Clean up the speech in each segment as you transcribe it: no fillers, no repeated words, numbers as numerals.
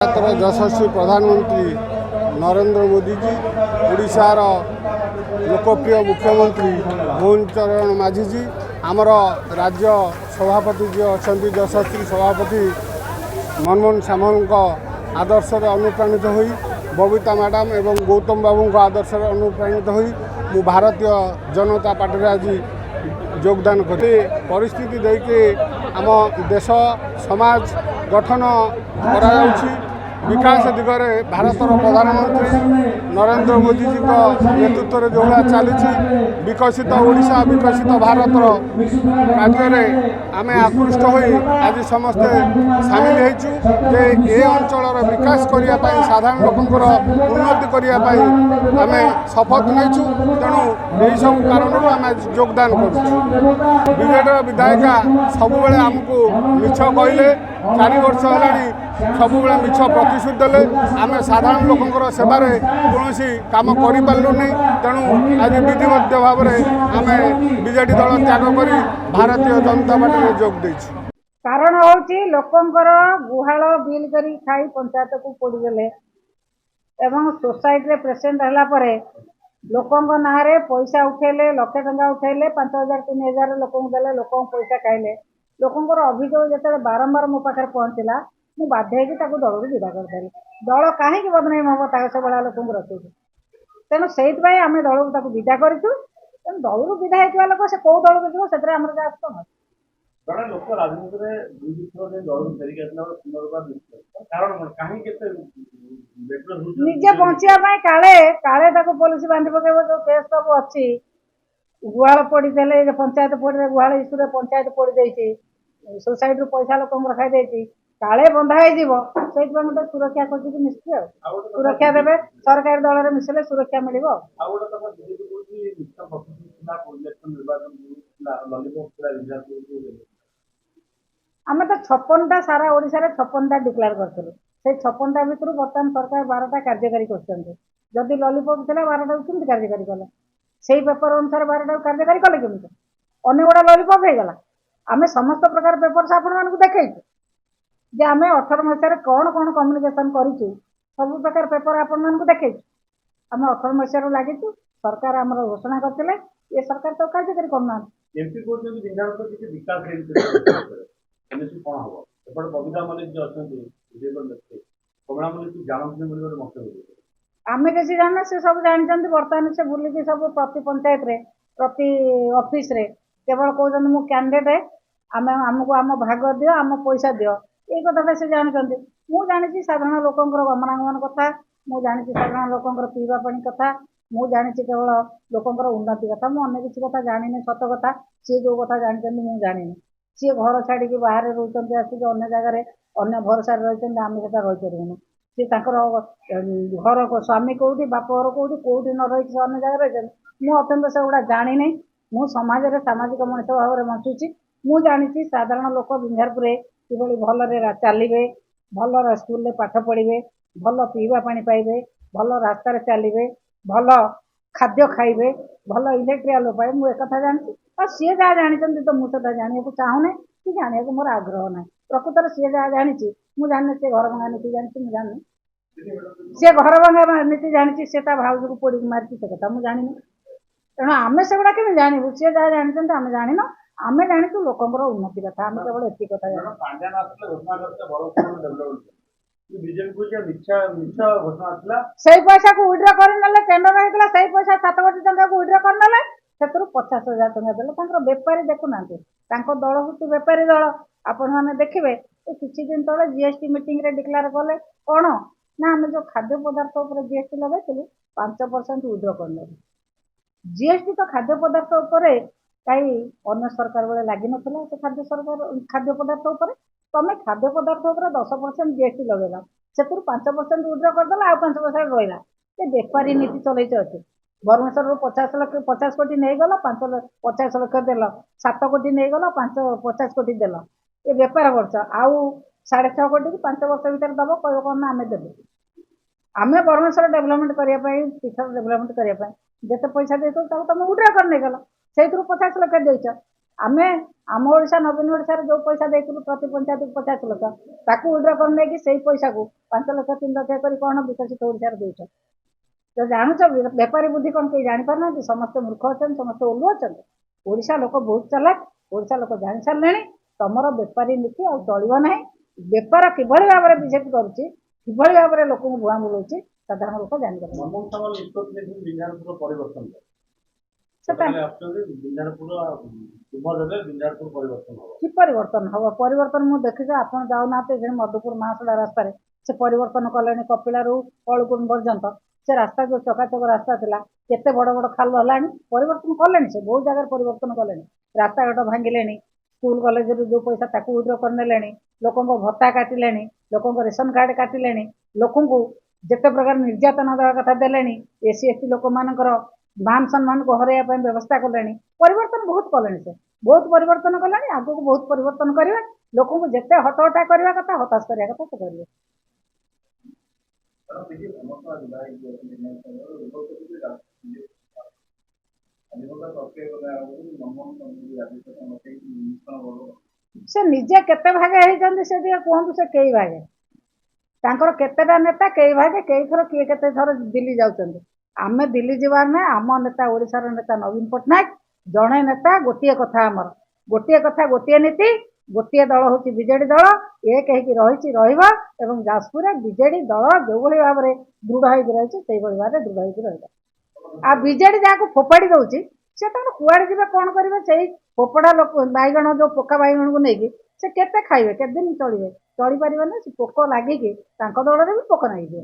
भारतर यशस्वी प्रधानमंत्री नरेंद्र मोदी जी, ओडिशार लोकप्रिय मुख्यमंत्री मोहन चरण माझी जी, आमर राज्य सभापति जी अच्छा यशस्वी सभापति मनमोहन सामल आदर्श अनुप्राणित हो बबीता मैडम एवं गौतम बाबू आदर्श अनुप्राणित हो भारतीय जनता पार्टी आज योगदान कर परिस्थिति देखिए आम देश समाज गठन करा विकास दिगरे भारतर प्रधानमंत्री नरेंद्र मोदी जी नेतृत्व जो चली विकसित ओडिशा विकसित भारतर कार्य आम आकृष्ट हो आज समस्ते सामिल होते ये अंचल विकास करने साधारण लोकंर उन्नति करने आम शपथ नहीं तेणु यही सब कारण आम योगदान कर विधायिका सब आमको मिछ कहले 4 वर्ष है सब मिछ प्रतिश्रुति देले आम साधारण लोकंर सेवार कौन कम करूँ तेणु आज विधिवत भाव में आम बीजेडी दल त्याग कर भारतीय जनता पार्टी में जोग दे कारण हूँ लोकंर गुहाल बिल कर खाई पंचायत को पोड़ीदेले एवं सोसाइटी प्रेसिडेंट है लोकों ना पैसा उठेले लक्षे टंका उठेले 5,000 3,000 लोक देले लोक पैसा खाइले लोकंर अभियोग जो बारंबार मो पाखे पहुँचला मुझे बाध्य दल को विदा कर दल कहीं बदनाम हम से भाया लोक रखे तेणु से आम दल को विदा करूँ तेणु दल को विदा होता लोक से कौ दल को जीव से आम कौन जड़े लोक निजे बचापी काले काले पुलिस बांधि पकेब जो केस सब अच्छी गुहाल पड़ी पंचायत पड़ी गुहाल इश्यू पंचायत पड़ी देती सोसाइटी पैसा लोक खाई काले बंधा हो गोटे सुरक्षा कर निश्चित सुरक्षा देवे सरकारी दल में मिसले सुरक्षा मिल आम तो 56टा सारा ओडिशा रे 56टा डिक्लेयर करथिलु से 56टा भितर बर्तमान सरकार 12टा कार्यकारी करछन्ते जदि लॉलीपॉप थिला 12टा केमति कार्यकारी कले सेही पेपर अनुसार 12टा कार्यकारी कले केमति अन्य गोटा लॉलीपॉप हे गला आमे समस्त प्रकार पेपर आपण मानकु देखाइछु जे आमे 18 मसिया रे कोन कोन कम्युनिकेशन करिछु सब प्रकार पेपर आपण मानकु देखाइछु आमे 18 मसिया रो लागिछु सरकार हमर घोषणा करथिले ये सरकार तो कार्यकारी करना एमपी को जो विधान को किसी विकास है कौन हम एपटे बबीता मल्लिक जो अच्छा कमला मल्लिक जानते बोल मत आमे किसी जाना से सब जानते बर्तमान से बुलिकी सब प्रति पंचायत रे प्रति ऑफिस रे केवल कहते मु कैंडिडेट आम आमको आम भाग दियो आम पैसा दियो ये कथा से जानते मु जानी साधारण लोकंर गमनागमन कथा मु जानी साधारण लोकंर पीवा पानी कथा मु जानी केवल लोकंर उन्नति कथा मु अन्य किसी कथा जानी सत कथा सी जो कथा जानते मु जानी सी घर छाड़ी बाहर रोचे आसिक अन्य जगह अन्य भरोसा रही आम से रहीपरूँ सी घर स्वामी कौटी बाप घर कौटी कौटी न रही अन्य जगह रही मुझे अत्यंत से गुड़ा जानी नहीं मु समाज में सामाजिक मनुष्य भाव में बंचुची मु जानी साधारण लोक विंध्यारपुर कि भल चलिए भल स्कूल पाठ पढ़े भल पीवा पानी पाइबे भल रास्तार चलिए भल खाद्य खाइबे भल इलेक्ट्रिकल पाए मुझे एक जानी और सी जहाँ जानते तो मुझे जाना चाहूना कि जाना मोर आग्रह ना प्रकृत सी जहाँ जानी मुझे जानी सी घर भंगा नीति जानी मुझे जानी सी घर भंगा नीति जानी सी भाउज को पोड़ी मारी से कथा मुझे जानी तेणु आम से गुड़ा केमी जानू सी जहाँ जानते आम जान आम जानी लोकंर उन्नति कथा आम केवल एति कथा से पैसा को विड्रा कर टेंडर होता से पैसा 7 कोटी टंका को विड्रा करने से 50,000 टंका देते बेपारी देखुना दल हूँ बेपारी दल आपण मैंने देखिए किसी दिन तले जीएसटी मीटिंग रे डिक्लेयर कले कौन ना आम जो खाद्य पदार्थ उपर जीएसटी लगे 5% विड्रा कर जीएसटी तो खाद्य पदार्थ उपर कहीं अन्य सरकार बेले लगी ना से खाद्य सरकार खाद्य पदार्थ उपर तुम खाद्य पदार्थ उपर 10% जीएसटी लगेगा से 5% विड्रा करदेला आ 5% रहा ये बेपारी नीति चलते अच्छे भुवनेश्वर 50 कोटी नहीं गल 50 लक्ष देल 7 कोटी नहीं गल 50 कोटी देल ये बेपार करछ आउ 6.5 कोटी की 5 वर्ष भर दब कह कौन आम देवे आम भुवनेश्वर डेभलपमेंट करने टीचर डेभलपमेंट करने जिते पैसा दे तुम विड्रा कर नहीं गल से 50 लक्ष देच आमे आम ओडिशा नवीन ओडिशा जो पैसा देइथिलु प्रति पंचायत को 50 लाख ताकू विड्रा कर नै कि सेही पैसा को 5 लाख 3 लाख करी कोन विकसित ओडिशा रे देइछ तो जानुछ व्यापारी बुद्धि कोन के जानि पारना समस्त मूर्ख अछन समस्त ओलु अछन ओडिशा लोक बहुत चालाक ओडिशा लोक जानि सारलेनी तमर व्यापारी नीति आ चलिबो नै व्यापार किभଳି भाबरे बीजेपी करूची किभଳି भाबरे लोक को भुआ बुलौची साधारण लोक जानि पारना मनमोहन सामल निष्पत्ति लेकिन बिंझारपुर परिवर्तन सेटा बिंझारपुर बिंझारपुर परिवर्तन हो कि परिवर्तन हम परिवर्तन मुझे देखी आप जाऊना मधुपुर महासड़ा रास्तार से परिवर्तन कले कपिलारू कलकुन पर्यंत से रास्ता जो चकाचक रास्ता था केते बड़ बड़ खाल है परिवर्तन कले से बहुत जगह परिवर्तन कले रास्ता घाट भांगिले स्कूल कॉलेज जो पैसा ताकू विड्र करने लोक भत्ता काटिले लोक रेशन कार्ड काटिले लोक जिते प्रकार निर्यातना देवा कथा देले एससी एसटी लोक मानकर मान सम्मान को हरैया व्यवस्था कले परिवर्तन बहुत कले से बहुत परिवर्तन कले आगु को बहुत परिवर्तन करवा लोक जिते हटहटा करवा कथा हताश करवा कथा से करेंगे से निजे केते भागे होइछन से दिया कहंतु से कई भागे तांकर केतेटा नेता कई भागे कई थर किए केते थर दिल्ली जाउछन आमे दिल्ली जीवार ना आम नेता ओडिशा रो नेता नवीन पट्टनायक जड़े नेता गोटे कथा आमर गोटे कथा गोटे नीति गोटे दल हूँ बीजेडी दल एक रही एवं जाजपुर बीजेडी दल जो भाव में दृढ़ होकर रही से भाव में दृढ़ होकर रहा आ बीजेडी जहाँ फोपाड़ी दौर से कुआड़े जी कौन करेंगे से फोपड़ा लोक बैगण जो पोका बैगण को लेकिन से केते खाइबे केते दिन चलिए चली पारे ना से पोक लगिकी दल में भी पोक लगे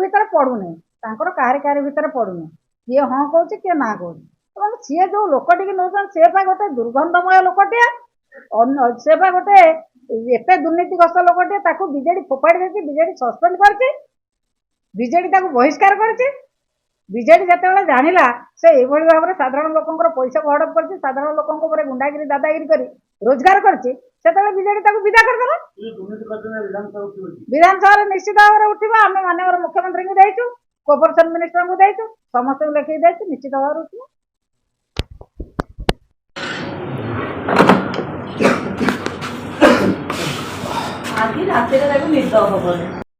भितर पड़ूनी कहार भितर पड़ूनी किए हाँ कौच किए ना कौच सी जो लोकटी नौ सी गोटे दुर्गंधमय लोकटे से गोटे एत दुर्नीतिग्रस्त लोकटे बीजेडी फोपाड़ी देती बीजेडी सस्पेंड कर बीजेडी बहिष्कार कर बीजेडी जिते जानिला से यही भाव में साधारण लोक पैसा हड़प कर साधारण लोक गुंडागिरी दादागिरी कर रोजगार कर बीजेडी विदा करदेला विधानसभा निश्चित भाव में उठा आम माननीय मुख्यमंत्री को देचु कोऑपरेशन मिनिस्टर को देचु समस्त लेखिक देचु निश्चित भाव में उठा आज रात निद हम